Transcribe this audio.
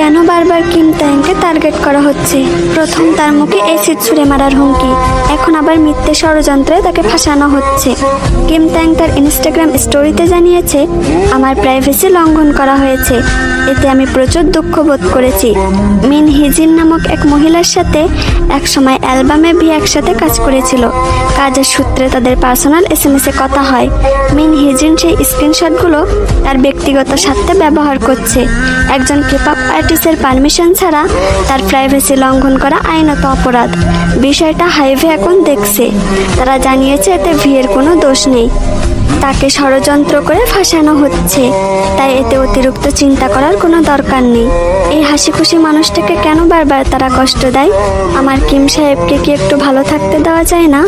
কেন বারবার Kim তাইংকে target করা হচ্ছে? প্রথম তার মুখে অ্যাসিড ছুঁড়ে মারার হুমকি, এখন আবার মিথ্যে ষড়যন্ত্রে তাকে ফাঁসানো হচ্ছে। কিম তাইং তার ইনস্টাগ্রাম স্টোরিতে জানিয়েছে, আমার প্রাইভেসি লঙ্ঘন করা হয়েছে, এতে আমি প্রচুর দুঃখ বোধ করেছি। মিন হিজিন নামক এক মহিলার সাথে একসময় অ্যালবামে ভি একসাথে কাজ করেছিল। কাজের সূত্রে তাদের পার্সোনাল এসএমএসে কথা হয়। মিন হিজিন সেই স্ক্রিনশটগুলো তার ব্যক্তিগত স্বার্থে ব্যবহার করছে। একজন কেপঅপ আর্টিস্টের পারমিশন ছাড়া তার প্রাইভেসি লঙ্ঘন করা আইনত অপরাধ। বিষয়টা হাইভে এখন দেখছে। তারা জানিয়েছে এতে ভিয়ের কোনো দোষ নেই, তাকে ষড়যন্ত্র করে ফাঁসানো হচ্ছে, তাই এতে অতিরিক্ত চিন্তা করার কোনো দরকার নেই। এই হাসি খুশি মানুষটাকে কেন বারবার তারা কষ্ট দেয়? আমার কিম সাহেবকে কি একটু ভালো থাকতে দেওয়া যায় না?